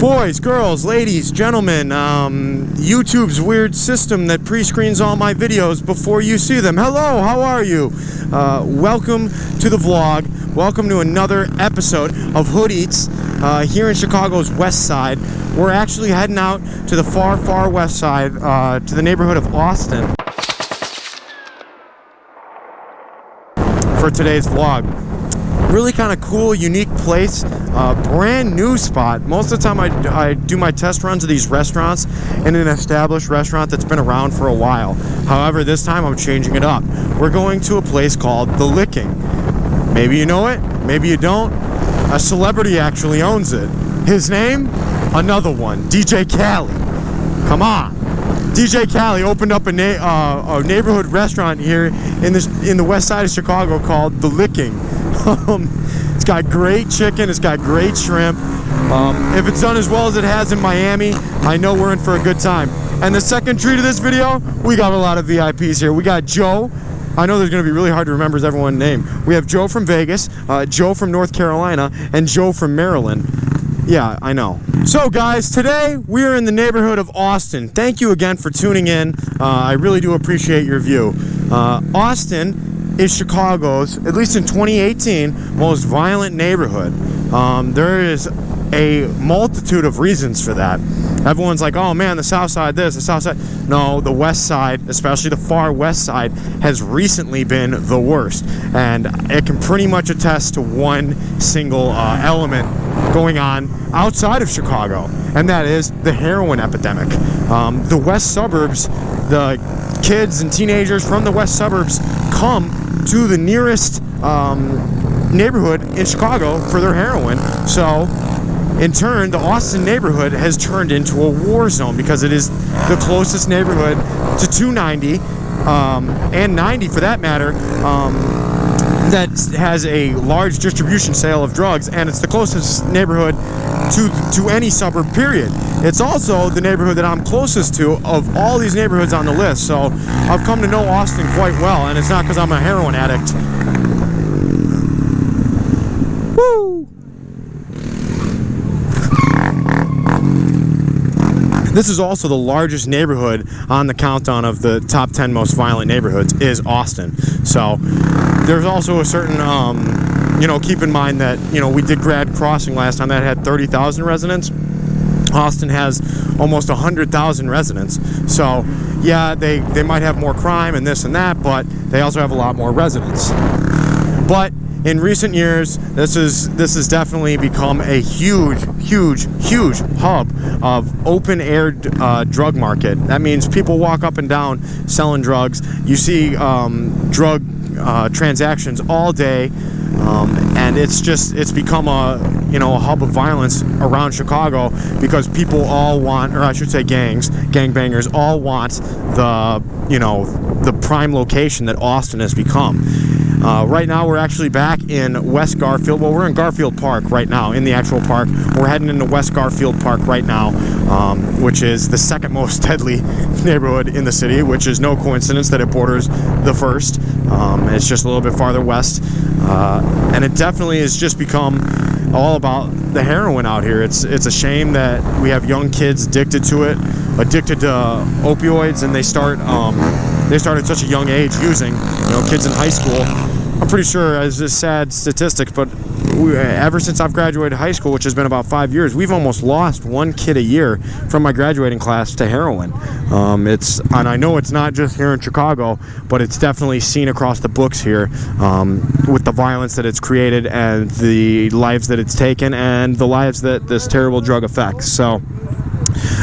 Boys, girls, ladies, gentlemen, YouTube's weird system that pre-screens all my videos before you see them. Hello, how are you? Welcome to the vlog. Welcome to another episode of Hood Eats here in Chicago's West Side. We're actually heading out to the far, far west side, to the neighborhood of Austin for today's vlog. Really kind of cool, unique place, brand new spot. Most of the time I do my test runs of these restaurants in an established restaurant that's been around for a while. However, this time I'm changing it up. We're going to a place called The Licking. Maybe you know it, maybe you don't. A celebrity actually owns it. His name? Another one, DJ Khaled. Come on. DJ Khaled opened up a neighborhood restaurant here in the west side of Chicago called The Licking. It's got great chicken, it's got great shrimp. If it's done as well as it has in Miami, I know we're in for a good time. And the second treat of this video, we got a lot of VIPs here. We got Joe. I know there's going to be really hard to remember everyone's name. We have Joe from Vegas, Joe from North Carolina, and Joe from Maryland. Yeah, I know. So guys, today we are in the neighborhood of Austin. Thank you again for tuning in. I really do appreciate your view. Austin is Chicago's, at least in 2018, most violent neighborhood. There is a multitude of reasons for that. Everyone's like, oh man, the south side this, the south side. No, the west side, especially the far west side, has recently been the worst. And it can pretty much attest to one single element going on outside of Chicago, and that is the heroin epidemic. The west suburbs, the kids and teenagers from the west suburbs come to the nearest neighborhood in Chicago for their heroin. So in turn, the Austin neighborhood has turned into a war zone because it is the closest neighborhood to 290 and 90 for that matter, that has a large distribution sale of drugs, and it's the closest neighborhood to any suburb, period. It's also the neighborhood that I'm closest to of all these neighborhoods on the list, so I've come to know Austin quite well, and it's not because I'm a heroin addict. Woo! This is also the largest neighborhood on the countdown of the top 10 most violent neighborhoods is Austin. So there's also a certain, keep in mind that, we did Grad Crossing last time that had 30,000 residents. Austin has almost 100,000 residents. So yeah, they might have more crime and this and that, but they also have a lot more residents. But in recent years, this has definitely become a huge hub of open-air drug market. That means people walk up and down selling drugs. You see drug transactions all day, and it's become a hub of violence around Chicago because people all want, or I should say gangbangers all want the prime location that Austin has become. Right now we're actually back in West Garfield. Well, we're in Garfield Park right now, in the actual park. We're heading into West Garfield Park right now, which is the second most deadly neighborhood in the city, which is no coincidence that it borders the first. It's just a little bit farther west, and it definitely has just become all about the heroin out here. It's a shame that we have young kids addicted to it, addicted to opioids, and they start at such a young age using. Kids in high school. I'm pretty sure, as a sad statistic, but ever since I've graduated high school, which has been about 5 years, we've almost lost one kid a year from my graduating class to heroin. And I know it's not just here in Chicago, but it's definitely seen across the books here, with the violence that it's created and the lives that it's taken and the lives that this terrible drug affects. So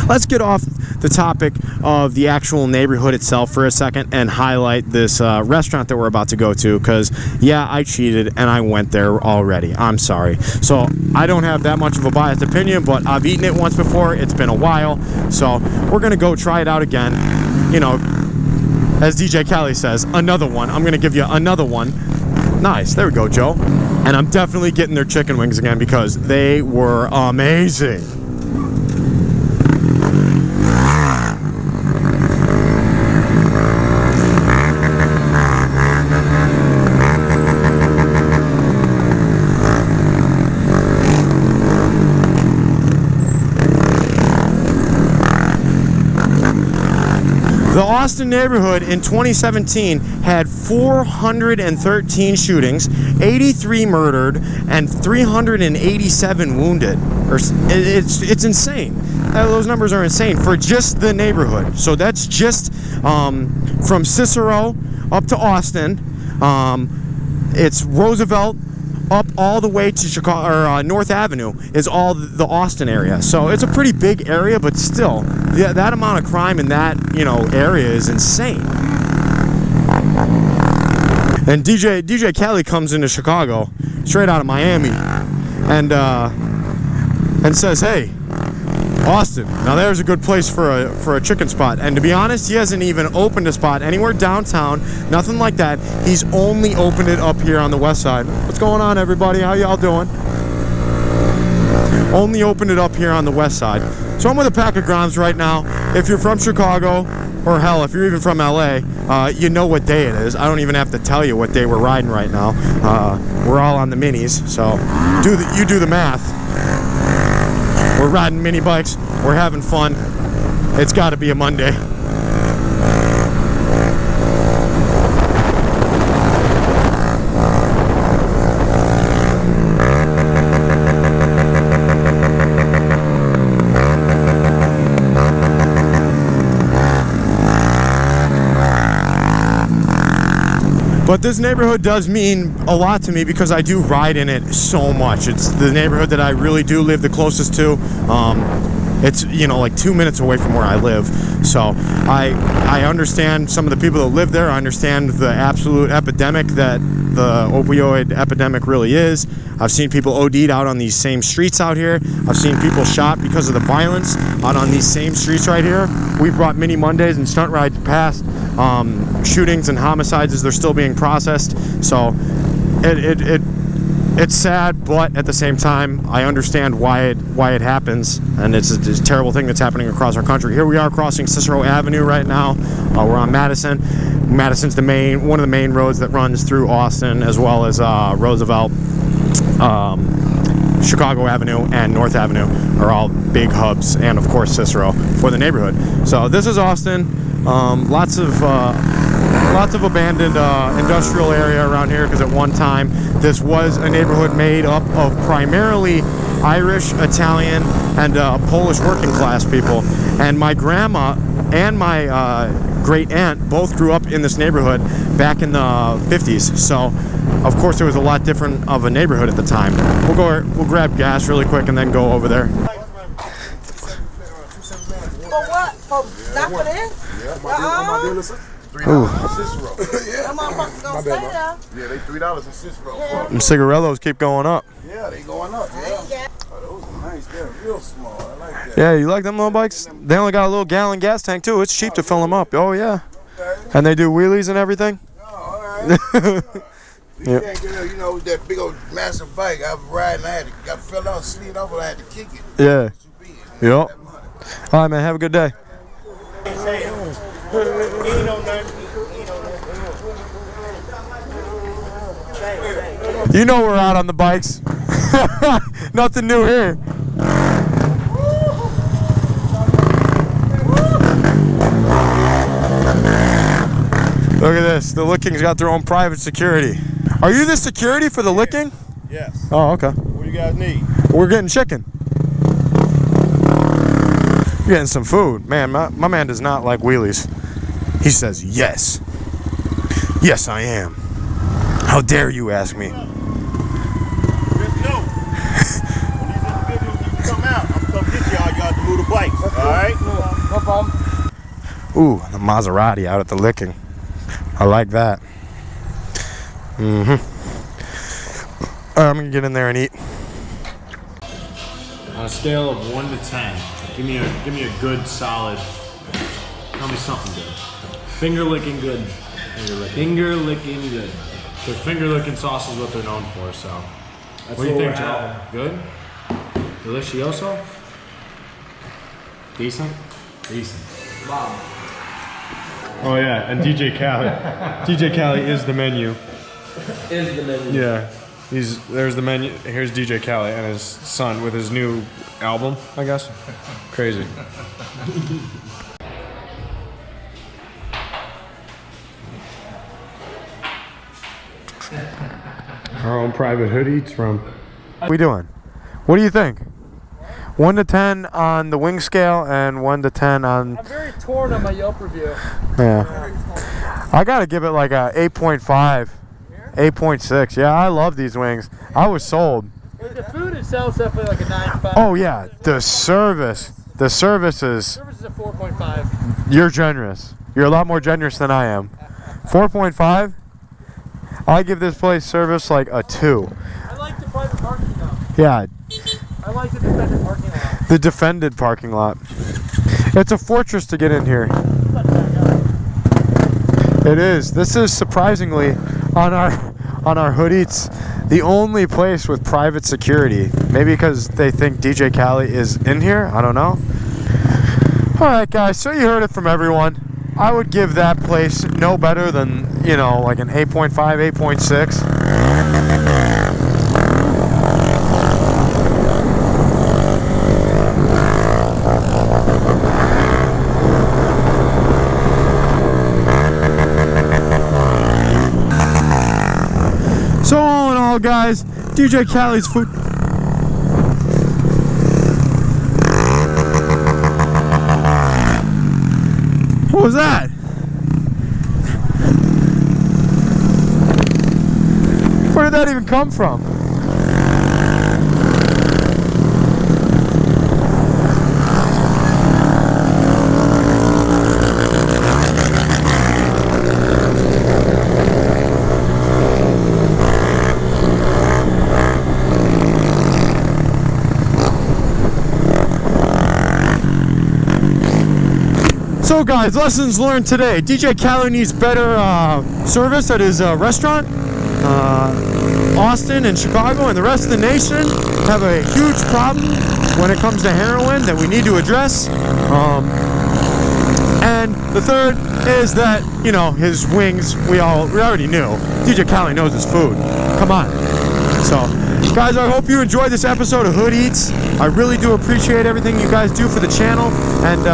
let's get off the topic of the actual neighborhood itself for a second and highlight this restaurant that we're about to go to, because yeah, I cheated and I went there already. I'm sorry. So I don't have that much of a biased opinion, but I've eaten it once before. It's been a while, so we're gonna go try it out again. As DJ Khaled says, another one. I'm gonna give you another one. Nice, there we go, Joe. And I'm definitely getting their chicken wings again because they were amazing. The Austin neighborhood in 2017 had 413 shootings, 83 murdered, and 387 wounded. It's insane. Those numbers are insane for just the neighborhood. So that's just from Cicero up to Austin. It's Roosevelt up all the way to Chicago, or North Avenue is all the Austin area. So it's a pretty big area, but still, that amount of crime in that, you know, area is insane. And DJ Khaled comes into Chicago straight out of Miami, and says, "Hey, Austin, now there's a good place for a chicken spot." And to be honest, he hasn't even opened a spot anywhere downtown, nothing like that. He's only opened it up here on the west side. What's going on, everybody? How y'all doing? Only opened it up here on the west side. So I'm with a pack of Groms right now. If you're from Chicago, or hell, if you're even from LA, you know what day it is. I don't even have to tell you what day we're riding right now. We're all on the minis, so you do the math. We're riding mini bikes, we're having fun. It's got to be a Monday. But this neighborhood does mean a lot to me because I do ride in it so much. It's the neighborhood that I really do live the closest to. It's, you know, like 2 minutes away from where I live. So I understand some of the people that live there. I understand the absolute epidemic that the opioid epidemic really is. I've seen people OD'd out on these same streets out here. I've seen people shot because of the violence out on these same streets right here. We've brought mini Mondays and stunt rides past shootings and homicides as they're still being processed. So it's sad, but at the same time, I understand why it happens, and it's a terrible thing that's happening across our country. Here we are crossing Cicero Avenue right now. We're on Madison. Madison's one of the main roads that runs through Austin, as well as Roosevelt, Chicago Avenue, and North Avenue are all big hubs, and of course Cicero for the neighborhood. So this is Austin. Lots of abandoned industrial area around here, because at one time this was a neighborhood made up of primarily Irish, Italian, and Polish working class people. And my grandma and my great aunt both grew up in this neighborhood back in the 50s. So of course it was a lot different of a neighborhood at the time. We'll grab gas really quick and then go over there. For what? For not for this? Ooh. Them motherfuckers gonna stay there. Yeah, they $3 in Cicero. Them cigarillos keep going up. Yeah, they going up. Yeah. Oh, those are nice. They're real small. I like that. Yeah, you like them little bikes? They only got a little gallon gas tank too. It's cheap to fill them up. Oh yeah. And they do wheelies and everything. Oh, all right. You can't get, you know, that big old massive bike. I was riding, I got fell out, slid over, I had to kick it. Yeah. Yep. All right, man. Have a good day. You know we're out on the bikes. Nothing new here. Look at this. The Licking's got their own private security. Are you the security for the Licking? Yes. Oh, okay. What do you guys need? We're getting chicken. We're getting some food. Man, my man does not like wheelies. He says, yes. Yes, I am. How dare you ask me? Just know, when these individuals come out, I'm going to get y'all to move the bikes. All right? No problem. Ooh, the Maserati out at the Licking. I like that. Mm-hmm. All right, I'm gonna get in there and eat. On a scale of 1 to 10, give me a good solid. Tell me something good. Finger licking good. Finger licking good. The finger licking sauce is what they're known for. So, what do you think, Joe? Good. Delicioso. Decent. Decent. Wow. Oh yeah, and DJ Khaled. DJ Khaled is the menu. Is the menu. Yeah. There's the menu. Here's DJ Khaled and his son with his new album, I guess. Crazy. Our own private hood eats from. What are we doing? What do you think? 1 to 10 on the wing scale and 1 to 10 on... I'm very torn on my Yelp review. Yeah. I gotta give it like a 8.5. 8.6. Yeah, I love these wings. I was sold. The food itself is definitely like a 9.5. Oh yeah, the service. The service is... Service is a 4.5. You're generous. You're a lot more generous than I am. 4.5? I give this place service like a 2. I like the private parking though. Yeah, I like the defended parking lot. the defended parking lot. It's a fortress to get in here. It is. This is surprisingly on our Hood Eats the only place with private security. Maybe because they think DJ Khaled is in here. I don't know. All right, guys. So you heard it from everyone. I would give that place no better than, you know, like an 8.5, 8.6. So all in all, guys, DJ Khaled's food. What was that? Where did that even come from? So guys, lessons learned today. DJ Khaled needs better service at his restaurant. Austin and Chicago and the rest of the nation have a huge problem when it comes to heroin that we need to address. And the third is that, you know, his wings, we already knew. DJ Khaled knows his food. Come on. So, guys, I hope you enjoyed this episode of Hood Eats. I really do appreciate everything you guys do for the channel, and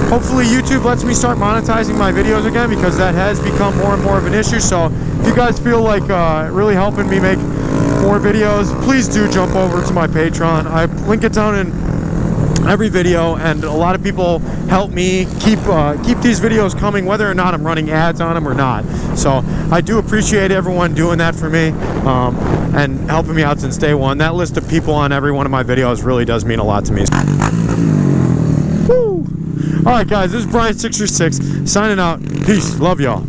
hopefully YouTube lets me start monetizing my videos again, because that has become more and more of an issue. So if you guys feel like really helping me make more videos, please do jump over to my Patreon. I link it down in every video, and a lot of people help me keep these videos coming, whether or not I'm running ads on them or not. So I do appreciate everyone doing that for me and helping me out since day one. That list of people on every one of my videos really does mean a lot to me. Woo! All right, guys, this is Brian636 signing out. Peace. Love y'all.